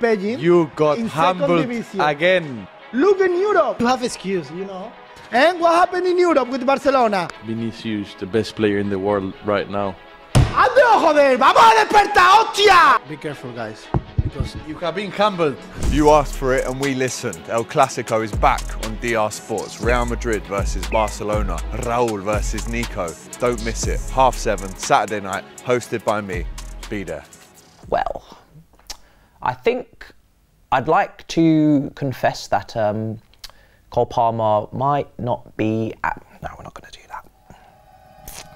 Beijing. You got in humbled second division. again. Look in Europe. You have excuse, you know. And what happened in Europe with Barcelona? Vinicius, the best player in the world right now. ¡Adiós, joder! ¡Vamos a despertar, hostia! Be careful, guys, because You have been humbled. You asked for it and we listened. El Clasico is back on DR Sports. Real Madrid versus Barcelona. Raúl versus Nico. Don't miss it. 7:30, Saturday night, hosted by me. Be there. Well, I think I'd like to confess that Cole Palmer might not be at... No, we're not going to do that.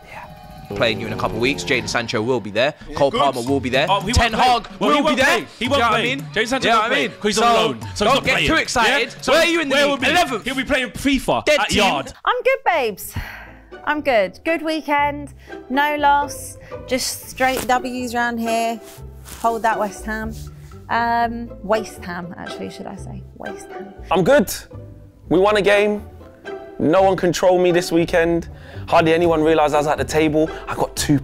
Yeah. Playing you in a couple of weeks. Jadon Sancho will be there. Yeah, Cole Palmer will be there. Ten Hag will be there. He won't play. Jadon Sancho won't play. He's on loan. So don't get too excited. Yeah? So where are you in the league? 11th. He'll be playing FIFA Dead at team. Yard. I'm good, babes. I'm good. Good weekend. No loss. Just straight W's around here. Hold that West Ham. Waste Ham, actually, should I say. Waste Ham. I'm good. We won a game. No one controlled me this weekend. Hardly anyone realised I was at the table. I got 2%.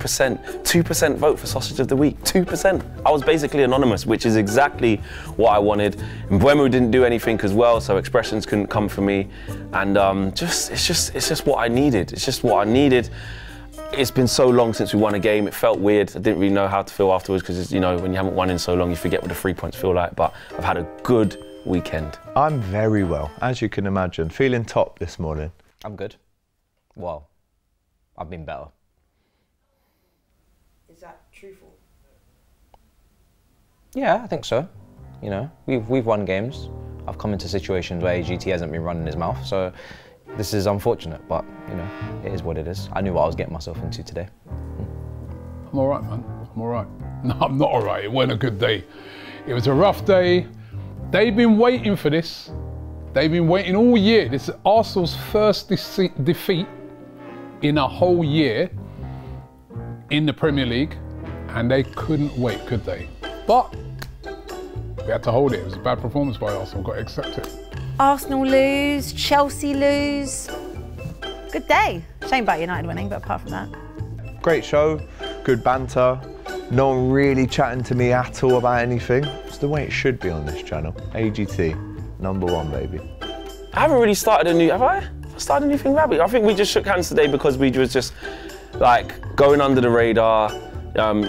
2% vote for Sausage of the Week. 2%. I was basically anonymous, which is exactly what I wanted. And Mbeumo didn't do anything as well, so expressions couldn't come from me. And it's just what I needed. It's just what I needed. It's been so long since we won a game. It felt weird. I didn't really know how to feel afterwards because, you know, when you haven't won in so long, you forget what the 3 points feel like. But I've had a good weekend. I'm very well, as you can imagine. Feeling top this morning. I'm good. Well, I've been better. Is that truthful? Yeah, I think so. You know, we've won games. I've come into situations where AGT hasn't been running his mouth, so this is unfortunate, but, you know, it is what it is. I knew what I was getting myself into today. I'm all right, man. I'm all right. No, I'm not all right. It wasn't a good day. It was a rough day. They've been waiting for this. They've been waiting all year. This is Arsenal's first defeat in a whole year in the Premier League, and they couldn't wait, could they? But we had to hold it. It was a bad performance by Arsenal. Got to accept it. Arsenal lose, Chelsea lose. Good day. Shame about United winning, but apart from that. Great show, good banter. No one really chatting to me at all about anything. It's the way it should be on this channel. AGT, #1, baby. I haven't really started a new, have I? Started anything, Rabbit? I think we just shook hands today because we was just like going under the radar.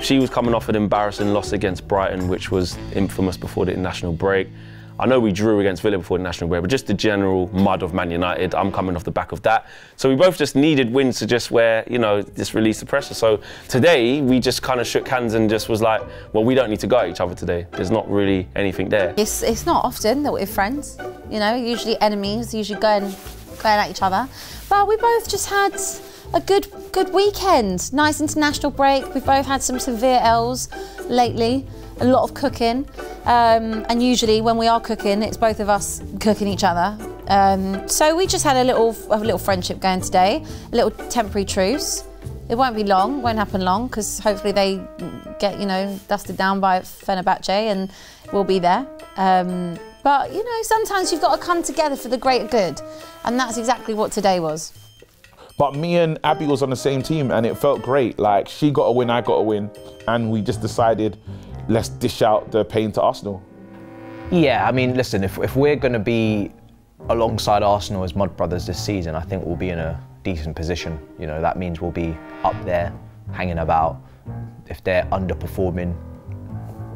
She was coming off an embarrassing loss against Brighton, which was infamous before the international break. I know we drew against Villa before the national break, but just the general mud of Man United, I'm coming off the back of that. So we both just needed wins to just just release the pressure. So today, we just kind of shook hands and just was like, well, we don't need to go at each other today. There's not really anything there. It's not often that we're friends, you know, usually enemies, usually going at each other. But we both just had a good weekend. Nice international break. We've both had some severe L's lately. A lot of cooking, and usually when we are cooking, it's both of us cooking each other. So we just had a little friendship going today, a little temporary truce. It won't be long, won't happen long, because hopefully they get, you know, dusted down by Fenerbahce and we'll be there. But, you know, sometimes you've got to come together for the greater good, and that's exactly what today was. But me and Abby was on the same team and it felt great. Like, she got a win, I got a win, and we just decided, let's dish out the pain to Arsenal. Yeah, I mean, listen, if we're going to be alongside Arsenal as Mud Brothers this season, I think we'll be in a decent position. You know, that means we'll be up there, hanging about. If they're underperforming,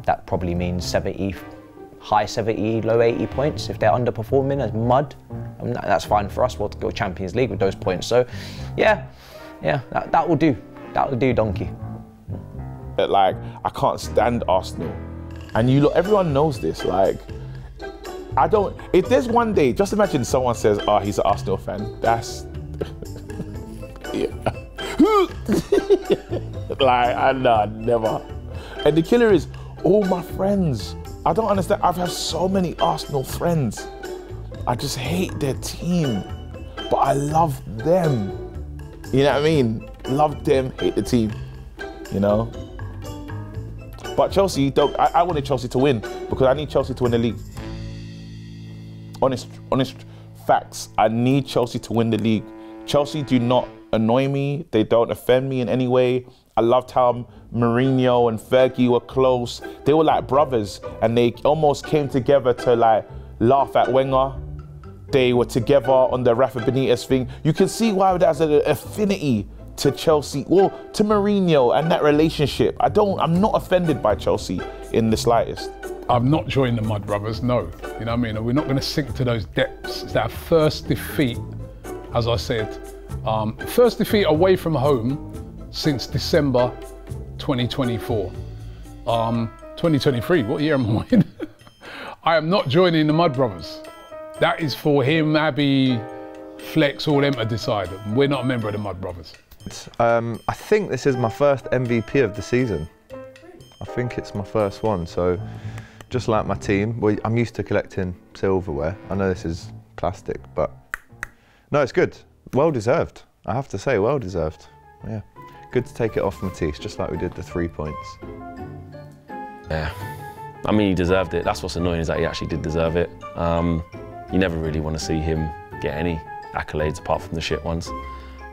that probably means 70, high 70, low 80 points. If they're underperforming as Mud, I mean, that's fine for us. We'll go Champions League with those points. So, yeah, that will do. That will do, donkey. Like, I can't stand Arsenal. And everyone knows this. Like, if there's one day, just imagine someone says, oh, he's an Arsenal fan. That's, yeah. Like, never. And the killer is all my friends. I don't understand. I've had so many Arsenal friends. I just hate their team, but I love them. You know what I mean? Love them, hate the team, you know? But Chelsea, I wanted Chelsea to win because I need Chelsea to win the league. Honest facts, I need Chelsea to win the league. Chelsea do not annoy me. They don't offend me in any way. I loved how Mourinho and Fergie were close. They were like brothers, and they almost came together to like laugh at Wenger. They were together on the Rafa Benitez thing. You can see why there's an affinity to Chelsea, well, to Mourinho and that relationship. I'm not offended by Chelsea in the slightest. I've not joined the Mud Brothers, no. You know what I mean? We're not going to sink to those depths. It's our first defeat, as I said. First defeat away from home since December 2024. 2023, what year am I in? I am not joining the Mud Brothers. That is for him, Abby, Flex, all them to decide. We're not a member of the Mud Brothers. I think this is my first MVP of the season. I think it's my first one, so just like my team, well, I'm used to collecting silverware. I know this is plastic, but no, it's good. Well deserved. I have to say, well deserved. Yeah, good to take it off Matisse, just like we did the 3 points. Yeah, I mean, he deserved it. That's what's annoying, is that he actually did deserve it. You never really want to see him get any accolades apart from the shit ones.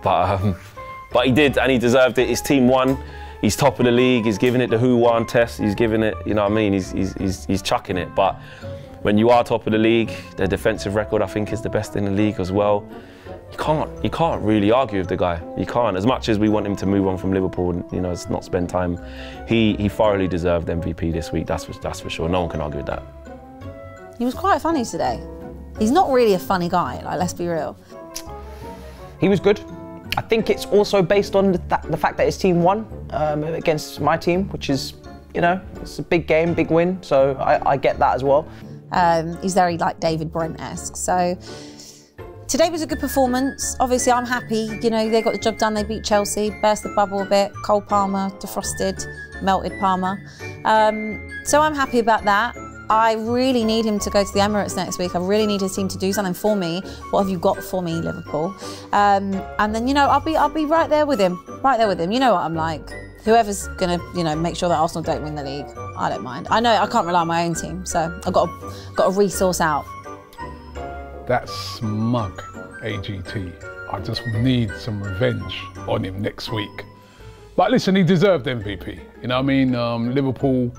But he did, and he deserved it. His team won. He's top of the league. He's giving it the who won test. He's giving it, you know what I mean? He's chucking it. But when you are top of the league, their defensive record, I think, is the best in the league as well. You can't really argue with the guy. You can't. As much as we want him to move on from Liverpool and, you know, not spend time, he thoroughly deserved MVP this week. That's for sure. No one can argue with that. He was quite funny today. He's not really a funny guy, like, let's be real. He was good. I think it's also based on the fact that his team won against my team, which is, you know, it's a big game, big win, so I get that as well. He's very like David Brent-esque, so today was a good performance. Obviously, I'm happy, you know, they got the job done, they beat Chelsea, burst the bubble a bit, Cole Palmer, defrosted, melted Palmer. So I'm happy about that. I really need him to go to the Emirates next week. I really need his team to do something for me. What have you got for me, Liverpool? And then, you know, I'll be right there with him. Right there with him. You know what I'm like. Whoever's gonna, you know, make sure that Arsenal don't win the league, I don't mind. I know I can't rely on my own team, so I've got to resource out. That smug AGT. I just need some revenge on him next week. But listen, he deserved MVP. You know what I mean? Liverpool,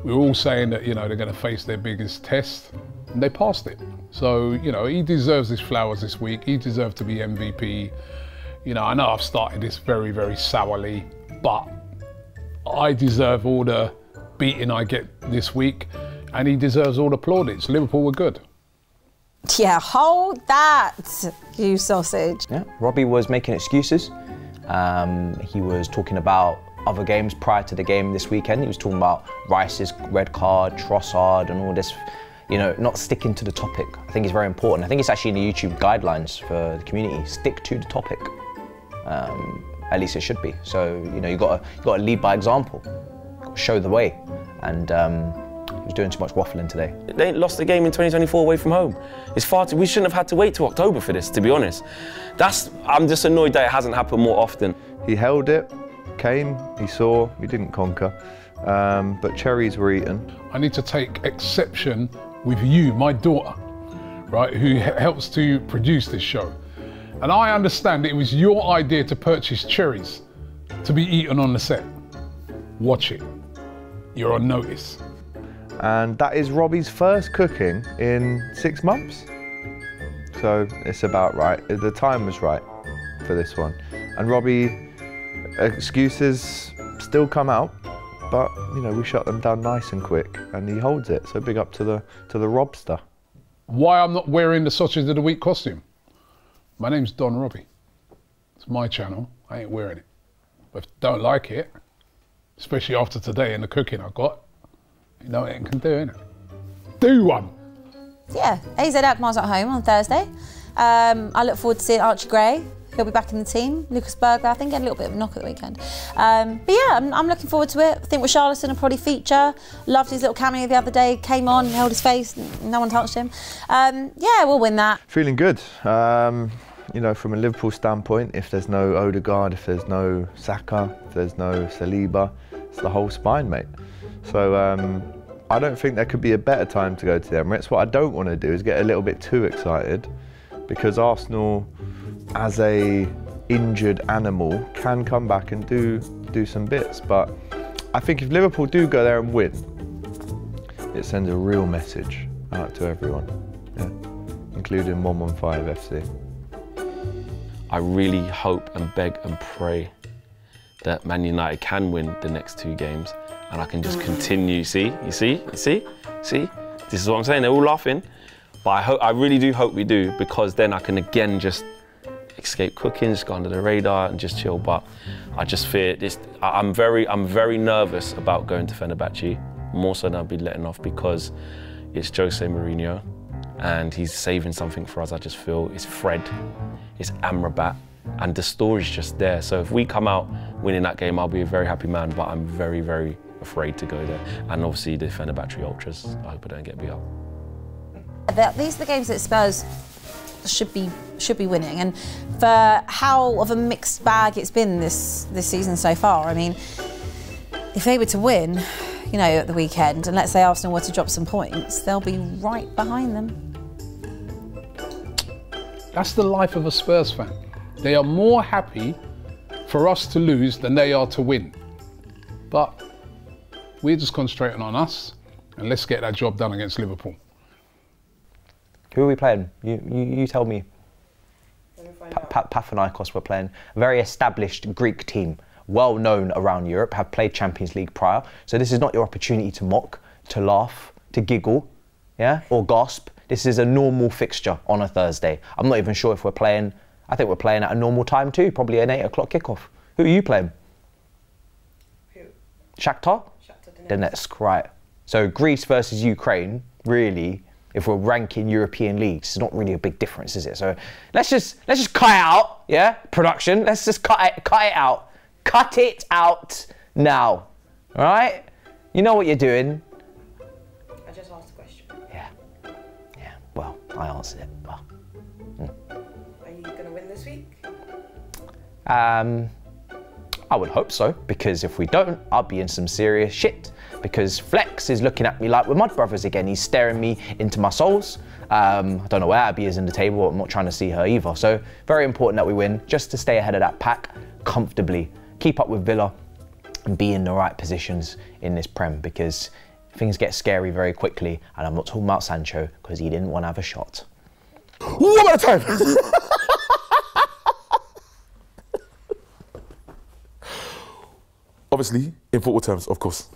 we were all saying that, you know, they're going to face their biggest test, and they passed it. So, you know, he deserves his flowers this week. He deserved to be MVP. You know, I know I've started this very, very sourly, but I deserve all the beating I get this week, and he deserves all the plaudits. Liverpool were good. Yeah, hold that, you sausage. Yeah, Robbie was making excuses. He was talking about other games prior to the game this weekend. He was talking about Rice's red card, Trossard and all this, you know, not sticking to the topic. I think it's very important. I think it's actually in the YouTube guidelines for the community. Stick to the topic. At least it should be. So, you know, you got to lead by example. Got to show the way. And he was doing too much waffling today. They lost the game in 2024 away from home. It's far too, we shouldn't have had to wait till October for this, to be honest. I'm just annoyed that it hasn't happened more often. He held it, came, he saw, he didn't conquer, but cherries were eaten. I need to take exception with you, my daughter, right, who helps to produce this show. And I understand it was your idea to purchase cherries to be eaten on the set. Watch it. You're on notice. And that is Robbie's first cooking in 6 months. So it's about right. The time was right for this one. And Robbie, excuses still come out, but you know, we shut them down nice and quick, and he holds it. So big up to the Robster. Why I'm not wearing the Sausage of the Week costume? My name's Don Robbie. It's my channel. I ain't wearing it. But if you don't like it, especially after today and the cooking I got, you know what it can do, innit? Do one! Yeah, AZ Alkmaar's at home on Thursday. I look forward to seeing Archie Gray. He'll be back in the team. Lucas Berger, I think, had a little bit of a knock at the weekend. But yeah, I'm looking forward to it. I think Richarlison will probably feature. Loved his little cameo the other day. Came on, held his face, no one touched him. Yeah, we'll win that. Feeling good. You know, from a Liverpool standpoint, if there's no Odegaard, if there's no Saka, if there's no Saliba, it's the whole spine, mate. So I don't think there could be a better time to go to the Emirates. What I don't want to do is get a little bit too excited, because Arsenal, as a injured animal can come back and do some bits. But I think if Liverpool do go there and win, it sends a real message out to everyone, including 115 FC. I really hope and beg and pray that Man United can win the next 2 games and I can just continue. See? This is what I'm saying, they're all laughing. But I really do hope we do, because then I can again just escape cooking, just go under the radar and just chill. But I just fear this. I'm very nervous about going to Fenerbahce, more so than I'll be letting off, because it's Jose Mourinho and he's saving something for us. I just feel it's Fred, it's Amrabat, and the story's just there. So if we come out winning that game, I'll be a very happy man, but I'm very, very afraid to go there. And obviously the Fenerbahce Ultras, I hope I don't get beat up. These are the games that Spurs should be winning, and for how of a mixed bag it's been this season so far. I mean, if they were to win, you know, at the weekend, and let's say Arsenal were to drop some points, they'll be right behind them. That's the life of a Spurs fan. They are more happy for us to lose than they are to win. But we're just concentrating on us, and let's get that job done against Liverpool. Who are we playing? You tell me. Panathinaikos we're playing. A very established Greek team, well known around Europe, have played Champions League prior. So this is not your opportunity to mock, to laugh, to giggle, or gasp. This is a normal fixture on a Thursday. I'm not even sure if we're playing. I think we're playing at a normal time too, probably an 8 o'clock kickoff. Who are you playing? Who? Shakhtar? Donetsk, right. So Greece versus Ukraine, really, if we're ranking European leagues, it's not really a big difference, is it? So let's just cut it out, production. Let's just cut it out. Cut it out now, all right? You know what you're doing. I just asked a question. Yeah. Well, I answered it. Well, Are you gonna win this week? I would hope so, because if we don't, I'll be in some serious shit. Because Flex is looking at me like we're mud brothers again. He's staring me into my souls. I don't know where Abby is in the table. I'm not trying to see her either. So very important that we win, just to stay ahead of that pack comfortably. Keep up with Villa and be in the right positions in this Prem, because things get scary very quickly. And I'm not talking about Sancho, because he didn't want to have a shot. One at a time. Obviously, in football terms, of course.